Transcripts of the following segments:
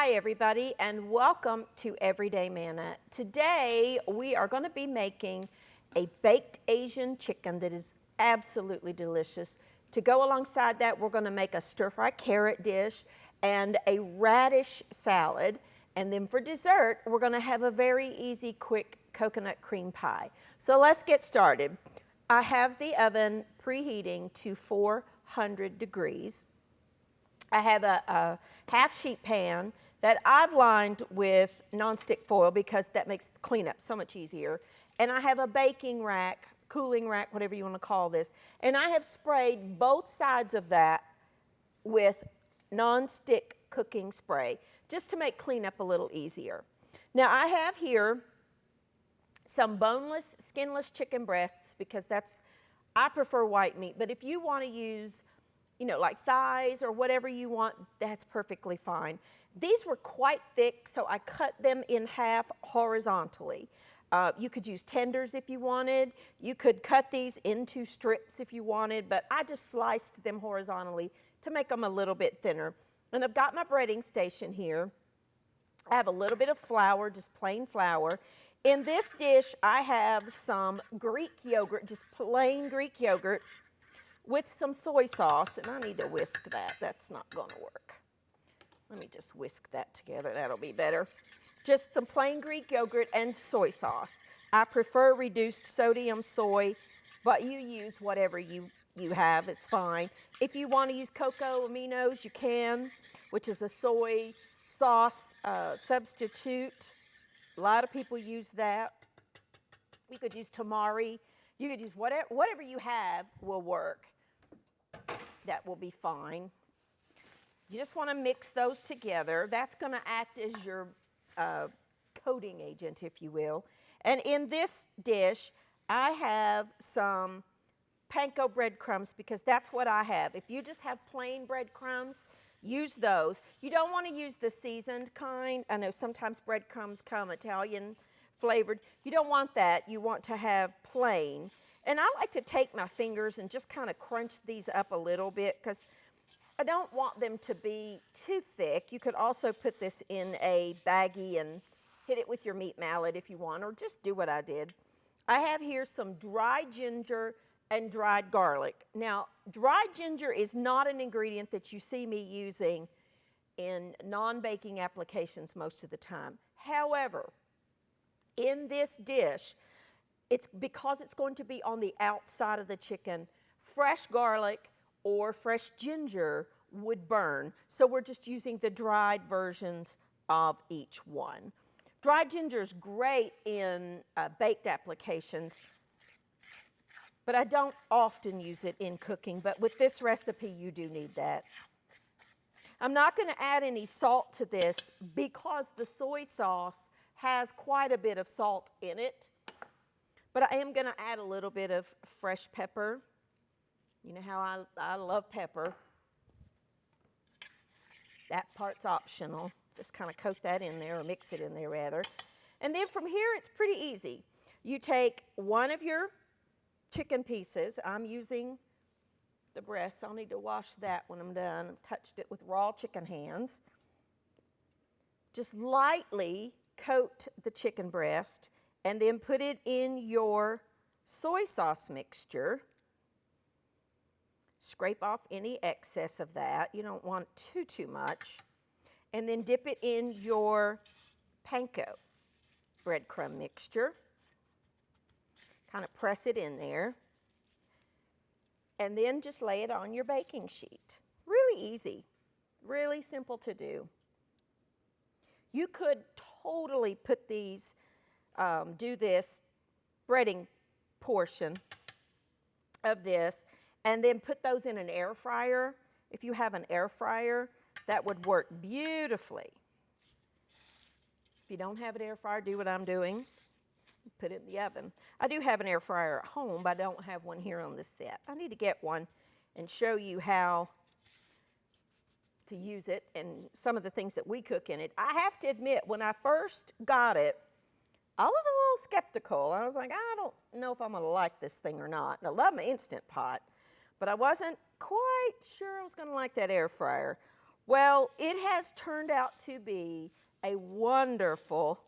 Hi everybody and welcome to Everyday Manna. Today we are going to be making a baked Asian chicken that is absolutely delicious. To go alongside that, we're going to make a stir-fry carrot dish and a radish salad. And then for dessert, we're going to have a very easy, quick coconut cream pie. So let's get started. I have the oven preheating to 400 degrees. I have a half sheet pan that I've lined with nonstick foil because that makes cleanup so much easier. And I have a baking rack, cooling rack, whatever you want to call this. And I have sprayed both sides of that with nonstick cooking spray just to make cleanup a little easier. Now I have here some boneless, skinless chicken breasts because I prefer white meat. But if you want to use like thighs or whatever you want, that's perfectly fine. These were quite thick, so I cut them in half horizontally. You could use tenders if you wanted. You could cut these into strips if you wanted, but I just sliced them horizontally to make them a little bit thinner. And I've got my breading station here. I have a little bit of flour, just plain flour. In this dish, I have some Greek yogurt, just plain Greek yogurt, with some soy sauce, and I need to whisk that. That's not going to work. Let me just whisk that together. That'll be better. Just some plain Greek yogurt and soy sauce. I prefer reduced sodium soy, but you use whatever you have. It's fine. If you want to use cocoa aminos, you can, which is a soy sauce substitute. A lot of people use that. You could use tamari. You could use whatever you have will work. That will be fine. You just want to mix those together. That's going to act as your coating agent, if you will. And in this dish, I have some panko breadcrumbs because that's what I have. If you just have plain breadcrumbs, use those. You don't want to use the seasoned kind. I know sometimes breadcrumbs come Italian flavored. You don't want that. You want to have plain. And I like to take my fingers and just kind of crunch these up a little bit because I don't want them to be too thick. You could also put this in a baggie and hit it with your meat mallet if you want, or just do what I did. I have here some dried ginger and dried garlic. Now, dried ginger is not an ingredient that you see me using in non-baking applications most of the time. However, in this dish, because it's going to be on the outside of the chicken, fresh garlic or fresh ginger would burn. So we're just using the dried versions of each one. Dried ginger is great in baked applications, but I don't often use it in cooking. But with this recipe, you do need that. I'm not going to add any salt to this because the soy sauce has quite a bit of salt in it. But I am going to add a little bit of fresh pepper. You know how I love pepper. That part's optional. Just kind of coat that in there, or mix it in there rather. And then from here, it's pretty easy. You take one of your chicken pieces. I'm using the breast. I'll need to wash that when I'm done. I've touched it with raw chicken hands. Just lightly coat the chicken breast and then put it in your soy sauce mixture. Scrape off any excess of that. You don't want too much. And then dip it in your panko breadcrumb mixture. Kind of press it in there. And then just lay it on your baking sheet. Really easy. Really simple to do. You could totally put these do this breading portion of this and then put those in an air fryer. If you have an air fryer, that would work beautifully. If you don't have an air fryer, do what I'm doing. Put it in the oven. I do have an air fryer at home, but I don't have one here on this set. I need to get one and show you how to use it and some of the things that we cook in it. I have to admit, when I first got it, I was a little skeptical. I was like, I don't know if I'm going to like this thing or not. And I love my Instant Pot, but I wasn't quite sure I was going to like that air fryer. Well, it has turned out to be a wonderful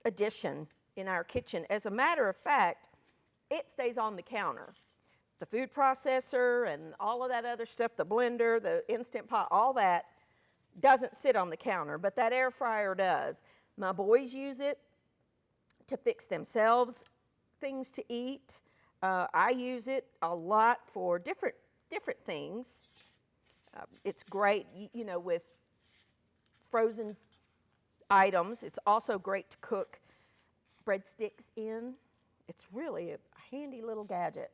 addition in our kitchen. As a matter of fact, it stays on the counter. The food processor and all of that other stuff, the blender, the Instant Pot, all that doesn't sit on the counter, but that air fryer does. My boys use it to fix themselves things to eat. I use it a lot for different things. It's great, you know, with frozen items. It's also great to cook breadsticks in. It's really a handy little gadget.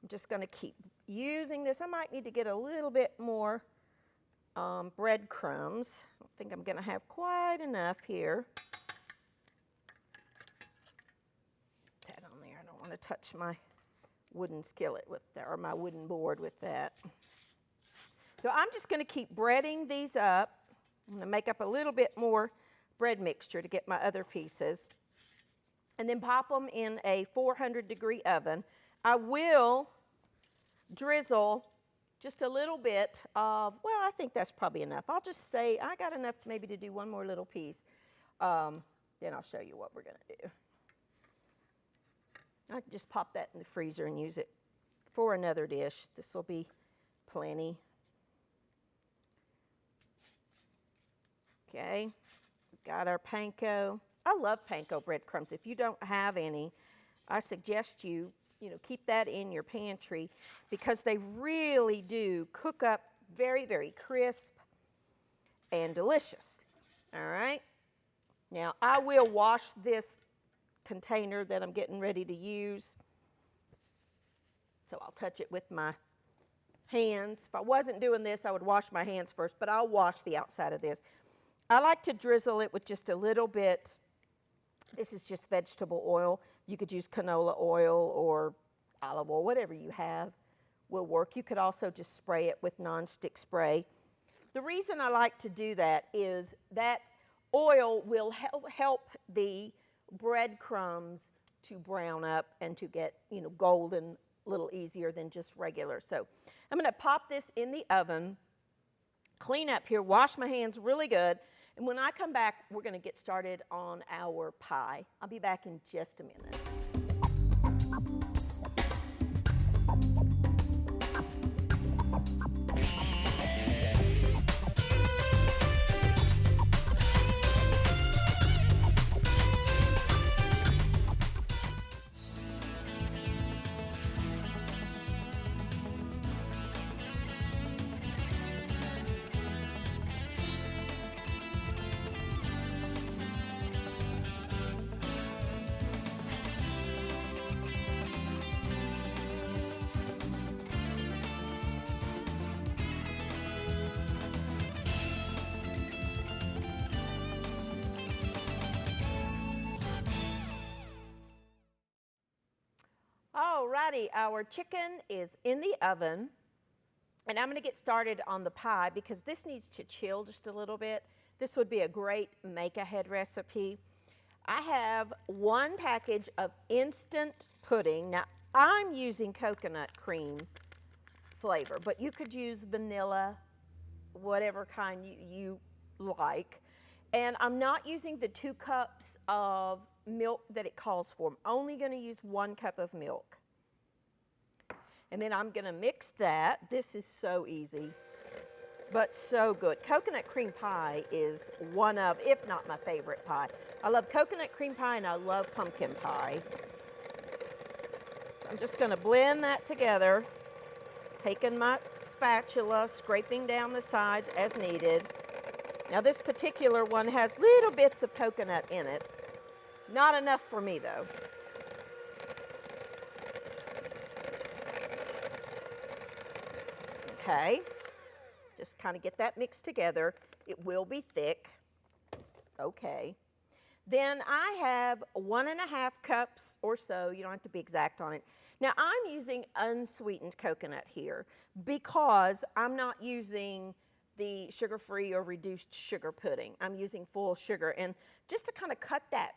I'm just going to keep using this. I might need to get a little bit more breadcrumbs. I don't think I'm going to have quite enough here. That on there. I don't want to touch my wooden skillet with that, or my wooden board with that. So I'm just going to keep breading these up. I'm going to make up a little bit more bread mixture to get my other pieces, and then pop them in a 400-degree oven. I will drizzle just a little bit of, well, I think that's probably enough. I'll just say I got enough maybe to do one more little piece. Then I'll show you what we're going to do. I can just pop that in the freezer and use it for another dish. This will be plenty. Okay, we've got our panko. I love panko breadcrumbs. If you don't have any, I suggest you keep that in your pantry because they really do cook up very, very crisp and delicious. All right. Now, I will wash this container that I'm getting ready to use. So I'll touch it with my hands. If I wasn't doing this, I would wash my hands first, but I'll wash the outside of this. I like to drizzle it with just a little bit. This is just vegetable oil. You could use canola oil or olive oil, whatever you have will work. You could also just spray it with nonstick spray. The reason I like to do that is that oil will help the breadcrumbs to brown up and to get, golden a little easier than just regular. So I'm going to pop this in the oven, clean up here, wash my hands really good. And when I come back, we're going to get started on our pie. I'll be back in just a minute. Alrighty, our chicken is in the oven, and I'm going to get started on the pie because this needs to chill just a little bit. This would be a great make-ahead recipe. I have one package of instant pudding. Now, I'm using coconut cream flavor, but you could use vanilla, whatever kind you like. And I'm not using the 2 cups of milk that it calls for. I'm only going to use 1 cup of milk. And then I'm going to mix that. This is so easy, but so good. Coconut cream pie is one of, if not my favorite pie. I love coconut cream pie and I love pumpkin pie. So I'm just going to blend that together, taking my spatula, scraping down the sides as needed. Now this particular one has little bits of coconut in it. Not enough for me though. Okay, just kind of get that mixed together. It will be thick, it's okay. Then I have 1.5 cups or so, you don't have to be exact on it. Now I'm using unsweetened coconut here because I'm not using the sugar-free or reduced sugar pudding. I'm using full sugar, and just to kind of cut that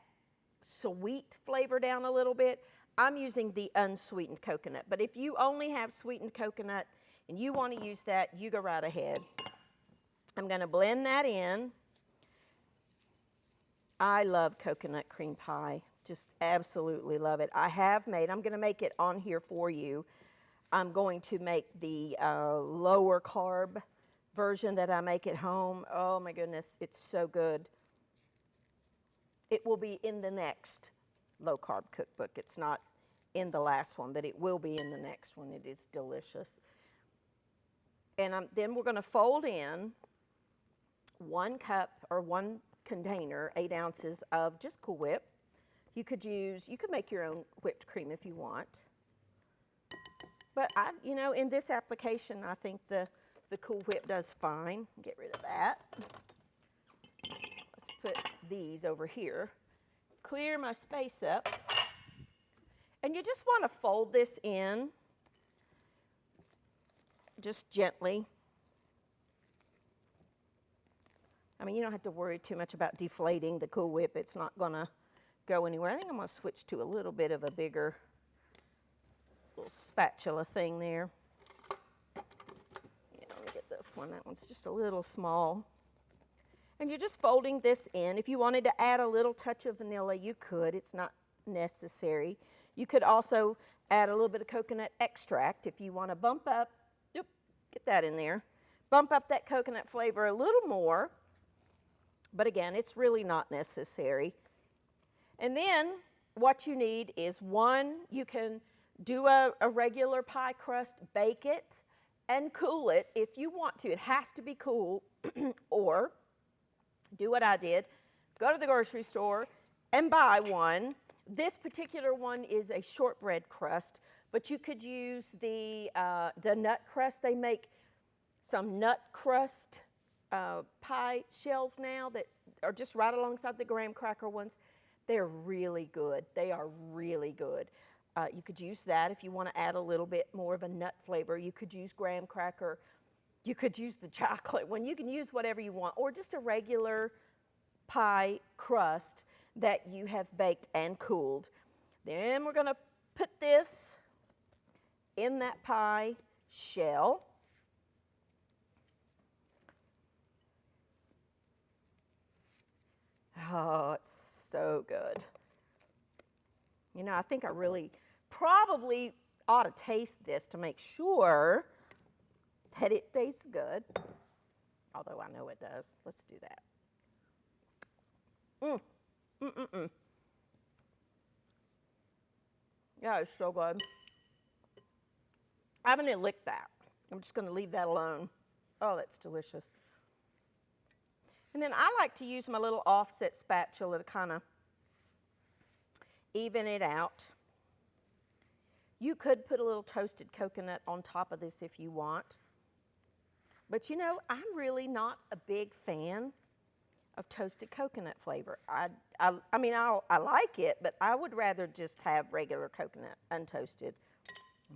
sweet flavor down a little bit, I'm using the unsweetened coconut. But if you only have sweetened coconut and you want to use that, you go right ahead. I'm going to blend that in. I love coconut cream pie. Just absolutely love it. I'm going to make it on here for you. I'm going to make the lower carb version that I make at home. Oh my goodness, it's so good. It will be in the next low carb cookbook. It's not in the last one, but it will be in the next one. It is delicious. And then we're going to fold in 1 cup or 1 container, 8 ounces of just Cool Whip. You could make your own whipped cream if you want. But in this application, I think the Cool Whip does fine. Get rid of that. Let's put these over here. Clear my space up. And you just want to fold this in just gently. I mean, you don't have to worry too much about deflating the Cool Whip. It's not going to go anywhere. I think I'm going to switch to a little bit of a bigger little spatula thing there. Yeah, let me get this one. That one's just a little small. And you're just folding this in. If you wanted to add a little touch of vanilla, you could. It's not necessary. You could also add a little bit of coconut extract if you want to bump up. Yep, get that in there. Bump up that coconut flavor a little more. But again, it's really not necessary. And then what you need is you can do a regular pie crust, bake it, and cool it if you want to. It has to be cool, or do what I did, go to the grocery store and buy one. This particular one is a shortbread crust, but you could use the nut crust. They make some nut crust pie shells now that are just right alongside the graham cracker ones. They're really good. They are really good. You could use that if you want to add a little bit more of a nut flavor. You could use graham cracker. You could use the chocolate one. You can use whatever you want, or just a regular pie crust that you have baked and cooled. Then we're going to put this in that pie shell. Oh, it's so good. I think I really probably ought to taste this to make sure that it tastes good. Although I know it does. Let's do that. Yeah, it's so good. I'm going to lick that. I'm just going to leave that alone. Oh, that's delicious. And then I like to use my little offset spatula to kind of even it out. You could put a little toasted coconut on top of this if you want. But I'm really not a big fan of toasted coconut flavor. I like it, but I would rather just have regular coconut, untoasted.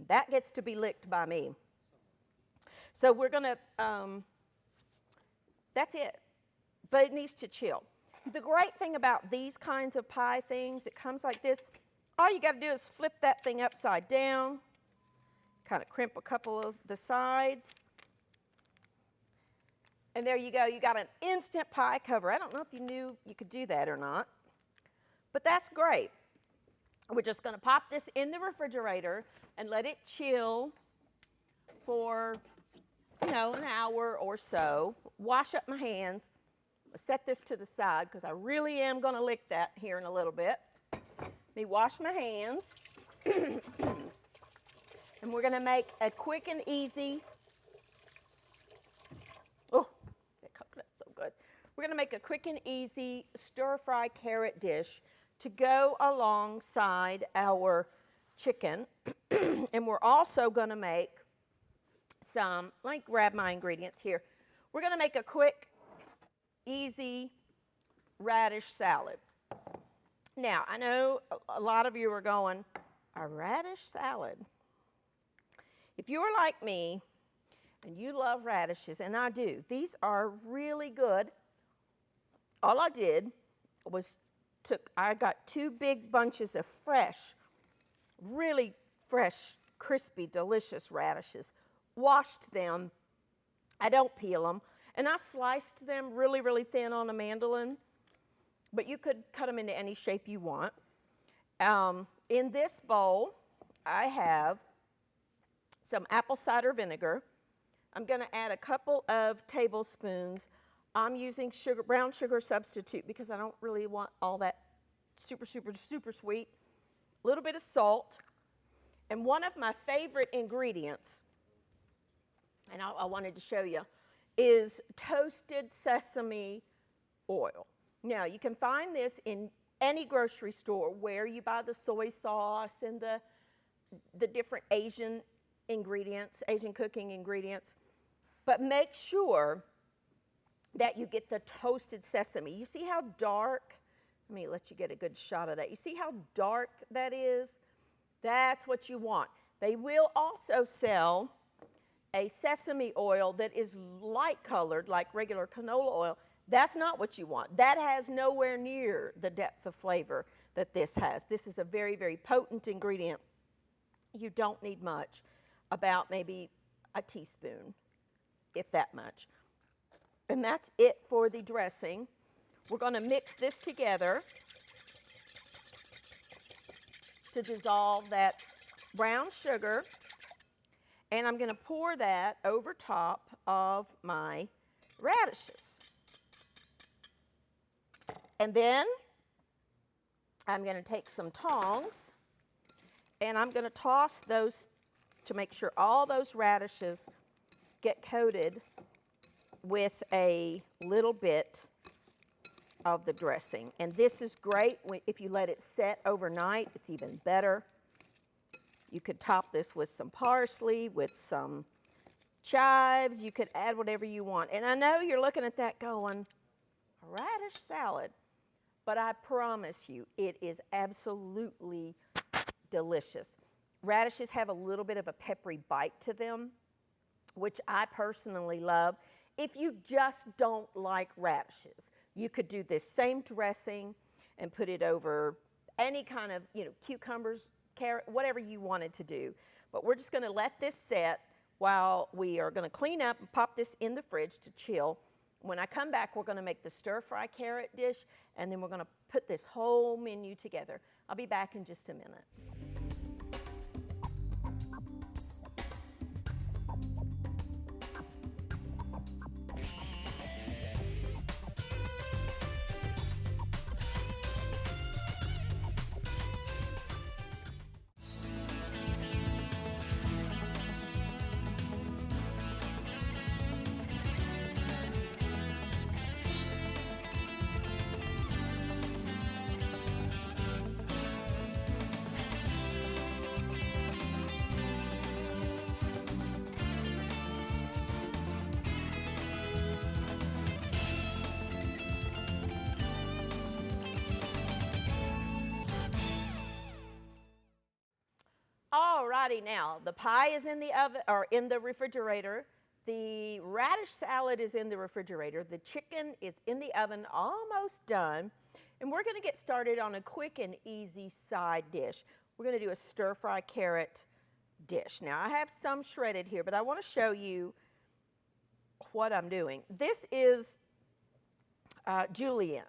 That gets to be licked by me. So we're going to, that's it. But it needs to chill. The great thing about these kinds of pie things, it comes like this. All you got to do is flip that thing upside down, kind of crimp a couple of the sides. And there you go. You got an instant pie cover. I don't know if you knew you could do that or not, but that's great. We're just going to pop this in the refrigerator and let it chill for, an hour or so. Wash up my hands. Set this to the side because I really am going to lick that here in a little bit. Let me wash my hands. And we're going to make a quick and easy. Oh, that coconut's so good. We're going to make a quick and easy stir-fry carrot dish to go alongside our chicken. And we're also going to make let me grab my ingredients here. We're going to make a quick, easy radish salad. Now, I know a lot of you are going, a radish salad? If you are like me and you love radishes, and I do, these are really good. All I did was I got 2 big bunches of fresh, really fresh, crispy, delicious radishes. washed them. I don't peel them. And I sliced them really, really thin on a mandolin, but you could cut them into any shape you want. In this bowl, I have some apple cider vinegar. I'm going to add a couple of tablespoons. I'm using brown sugar substitute because I don't really want all that super, super, super sweet. A little bit of salt. And one of my favorite ingredients, and I wanted to show you, is toasted sesame oil. Now, you can find this in any grocery store where you buy the soy sauce and the different Asian ingredients, Asian cooking ingredients. But make sure that you get the toasted sesame. You see how dark? Let me let you get a good shot of that. You see how dark that is? That's what you want. They will also sell a sesame oil that is light colored like regular canola oil. That's not what you want. That has nowhere near the depth of flavor that this has. This is a very, very potent ingredient. You don't need much, about maybe a teaspoon, if that much. And that's it for the dressing. We're going to mix this together to dissolve that brown sugar. And I'm going to pour that over top of my radishes. And then I'm going to take some tongs and I'm going to toss those to make sure all those radishes get coated with a little bit of the dressing. And this is great if you let it set overnight. It's even better. You could top this with some parsley, with some chives. You could add whatever you want. And I know you're looking at that going, a radish salad. But I promise you, it is absolutely delicious. Radishes have a little bit of a peppery bite to them, which I personally love. If you just don't like radishes, you could do this same dressing and put it over any kind of, cucumbers, carrot, whatever you wanted to do. But we're just going to let this set while we are going to clean up and pop this in the fridge to chill. When I come back, we're going to make the stir-fry carrot dish, and then we're going to put this whole menu together. I'll be back in just a minute. Alrighty, now the pie is in the oven or in the refrigerator. The radish salad is in the refrigerator. The chicken is in the oven, almost done. And we're going to get started on a quick and easy side dish. We're going to do a stir-fry carrot dish. Now, I have some shredded here, but I want to show you what I'm doing. This is julienne.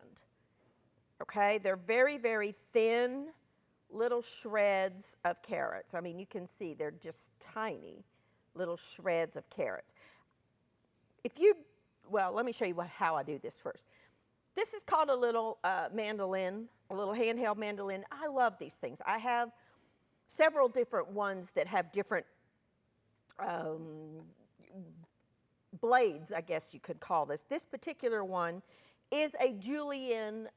Okay, they're very, very thin little shreds of carrots. I mean, you can see they're just tiny little shreds of carrots. Well, let me show you how I do this first. This is called a little mandolin, a little handheld mandolin. I love these things. I have several different ones that have different blades, I guess you could call this. This particular one is a julienne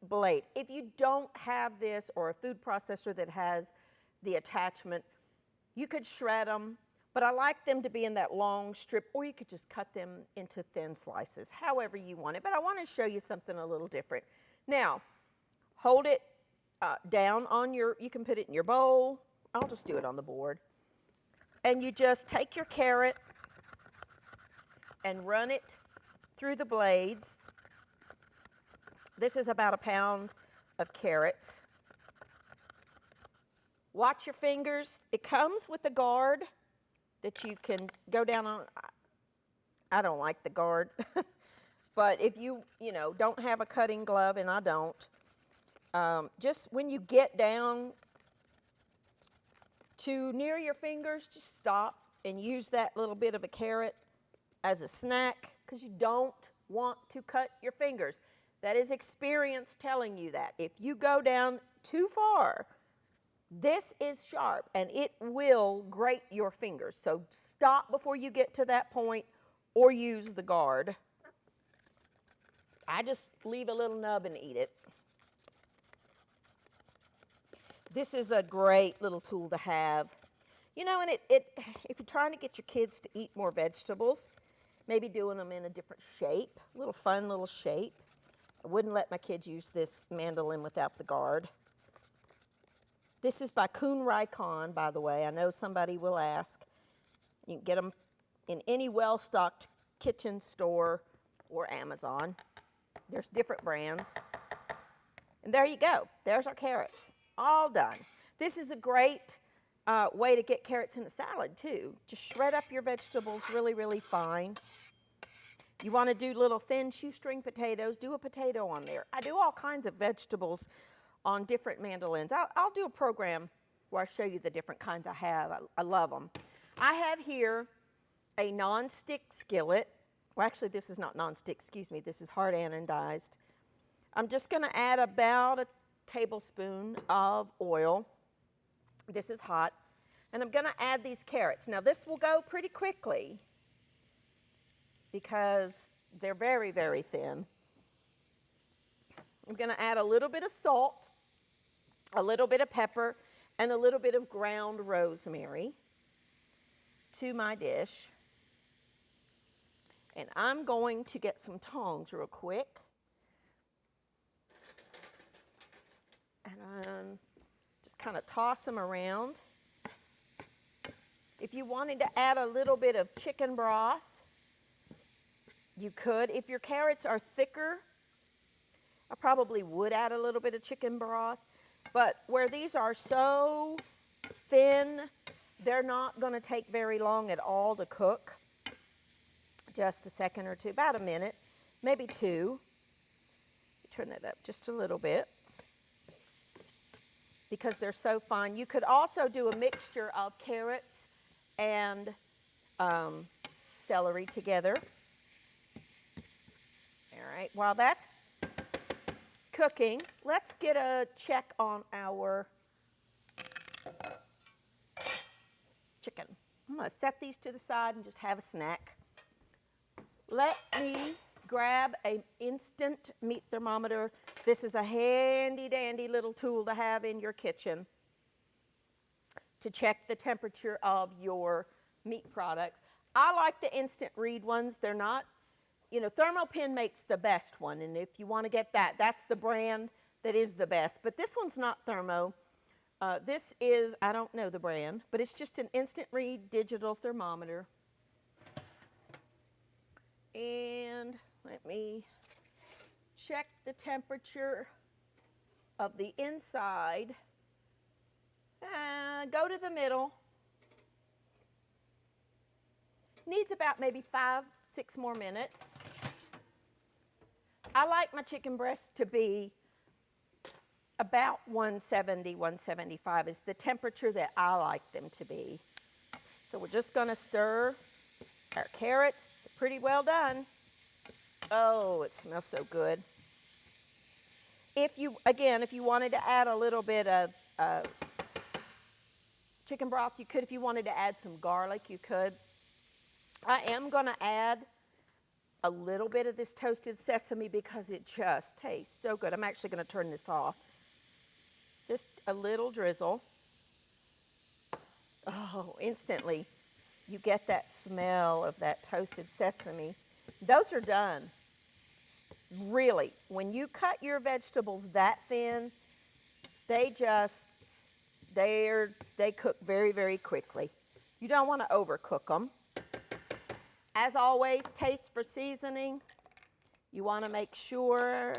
blade. If you don't have this or a food processor that has the attachment, you could shred them, but I like them to be in that long strip, or you could just cut them into thin slices, however you want it. But I want to show you something a little different. Now, hold it down on you can put it in your bowl. I'll just do it on the board. And you just take your carrot and run it through the blades. This is about a pound of carrots. Watch your fingers. It comes with a guard that you can go down on. I don't like the guard, but if you don't have a cutting glove, and I don't, just when you get down to near your fingers, just stop and use that little bit of a carrot as a snack, because you don't want to cut your fingers. That is experience telling you that. If you go down too far, this is sharp and it will grate your fingers. So stop before you get to that point or use the guard. I just leave a little nub and eat it. This is a great little tool to have. And if you're trying to get your kids to eat more vegetables, maybe doing them in a different shape, a little fun little shape. I wouldn't let my kids use this mandolin without the guard. This is by Kuhn Rikon, by the way. I know somebody will ask. You can get them in any well-stocked kitchen store or Amazon. There's different brands. And there you go. There's our carrots. All done. This is a great way to get carrots in a salad, too. Just shred up your vegetables really, really fine. You want to do little thin shoestring potatoes, do a potato on there. I do all kinds of vegetables on different mandolins. I'll do a program where I show you the different kinds I have. I love them. I have here a non-stick skillet. Well, actually, this is not non-stick, excuse me. This is hard anodized. I'm just going to add about a tablespoon of oil. This is hot. And I'm going to add these carrots. Now, this will go pretty quickly because they're very, very thin. I'm going to add a little bit of salt, a little bit of pepper, and a little bit of ground rosemary to my dish. And I'm going to get some tongs real quick. And just kind of toss them around. If you wanted to add a little bit of chicken broth, you could. If your carrots are thicker, I probably would add a little bit of chicken broth. But where these are so thin, they're not going to take very long at all to cook. Just a second or two, about a minute, maybe two. Turn that up just a little bit because they're so fine. You could also do a mixture of carrots and celery together. All right, while that's cooking, let's get a check on our chicken. I'm going to set these to the side and just have a snack. Let me grab an instant meat thermometer. This is a handy dandy little tool to have in your kitchen to check the temperature of your meat products. I like the instant read ones. They're not, Thermopin makes the best one, and if you want to get that, that's the brand that is the best. But this one's not Thermo. This is, I don't know the brand, but it's just an instant read digital thermometer. And let me check the temperature of the inside. Go to the middle. Needs about maybe 5-6 more minutes. I like my chicken breast to be about 170, 175 is the temperature that I like them to be. So we're just going to stir our carrots. They're pretty well done. Oh, it smells so good. If you wanted to add a little bit of chicken broth, you could. If you wanted to add some garlic, you could. I am going to add a little bit of this toasted sesame because it just tastes so good. I'm actually going to turn this off. Just a little drizzle. Oh, instantly you get that smell of that toasted sesame. Those are done. Really, when you cut your vegetables that thin, they cook very, very quickly. You don't want to overcook them. As always, taste for seasoning. You want to make sure,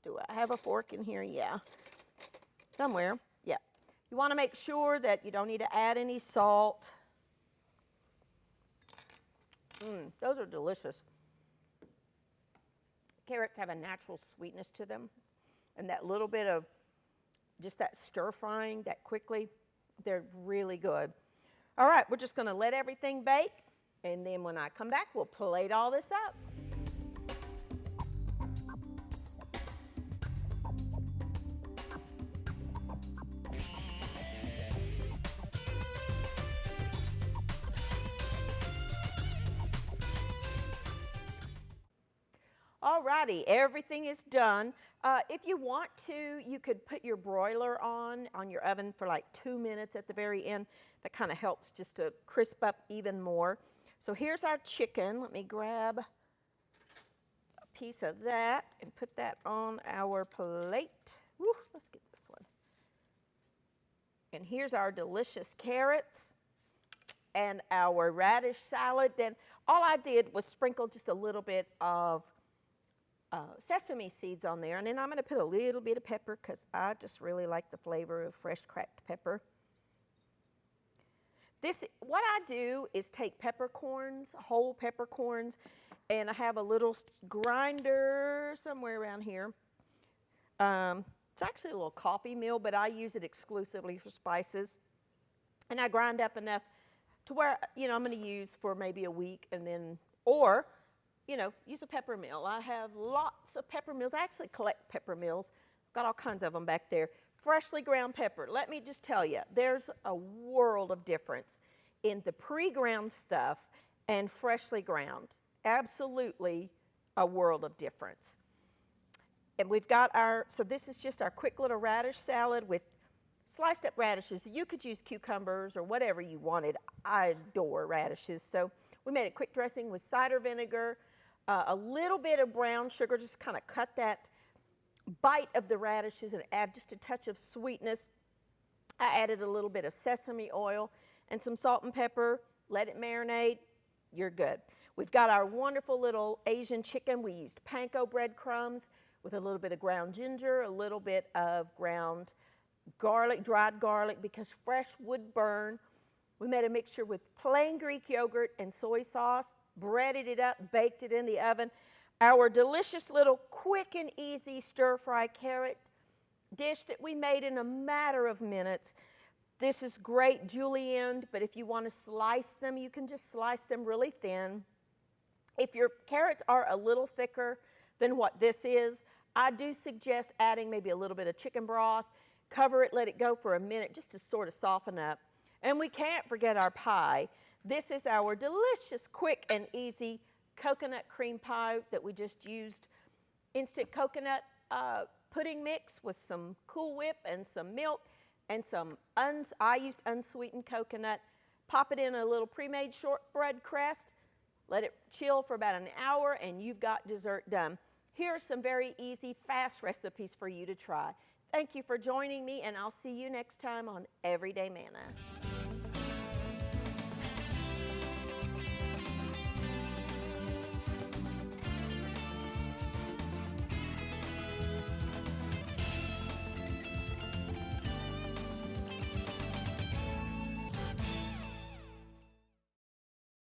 do I have a fork in here? Yeah. Somewhere, yeah. You want to make sure that you don't need to add any salt. Those are delicious. Carrots have a natural sweetness to them, and that little bit of just that stir frying, that quickly, they're really good. All right, we're just gonna let everything bake, and then when I come back, we'll plate all this up. Alrighty, everything is done. If you want to, you could put your broiler on your oven for like 2 minutes at the very end. That kind of helps just to crisp up even more. So here's our chicken. Let me grab a piece of that and put that on our plate. Woo, let's get this one. And here's our delicious carrots and our radish salad. Then all I did was sprinkle just a little bit of sesame seeds on there, and then I'm going to put a little bit of pepper because I just really like the flavor of fresh cracked pepper. What I do is take peppercorns, whole peppercorns, and I have a little grinder somewhere around here. It's actually a little coffee mill, but I use it exclusively for spices. And I grind up enough to where, I'm going to use for maybe a week, and then, or use a pepper mill. I have lots of pepper mills. I actually collect pepper mills. Got all kinds of them back there. Freshly ground pepper. Let me just tell you, there's a world of difference in the pre-ground stuff and freshly ground. Absolutely a world of difference. And we've got so this is just our quick little radish salad with sliced up radishes. You could use cucumbers or whatever you wanted. I adore radishes. So we made a quick dressing with cider vinegar, a little bit of brown sugar, just kind of cut that bite of the radishes and add just a touch of sweetness. I added a little bit of sesame oil and some salt and pepper. Let it marinate. You're good. We've got our wonderful little Asian chicken. We used panko breadcrumbs with a little bit of ground ginger, a little bit of ground garlic, dried garlic, because fresh would burn. We made a mixture with plain Greek yogurt and soy sauce, breaded it up, baked it in the oven. Our delicious little quick and easy stir-fry carrot dish that we made in a matter of minutes. This is great julienned, but if you want to slice them, you can just slice them really thin. If your carrots are a little thicker than what this is, I do suggest adding maybe a little bit of chicken broth. Cover it, let it go for a minute just to sort of soften up. And we can't forget our pie. This is our delicious, quick, and easy coconut cream pie that we just used. Instant coconut pudding mix with some Cool Whip and some milk and I used unsweetened coconut. Pop it in a little pre-made shortbread crust. Let it chill for about an hour, and you've got dessert done. Here are some very easy, fast recipes for you to try. Thank you for joining me, and I'll see you next time on Everyday Manna.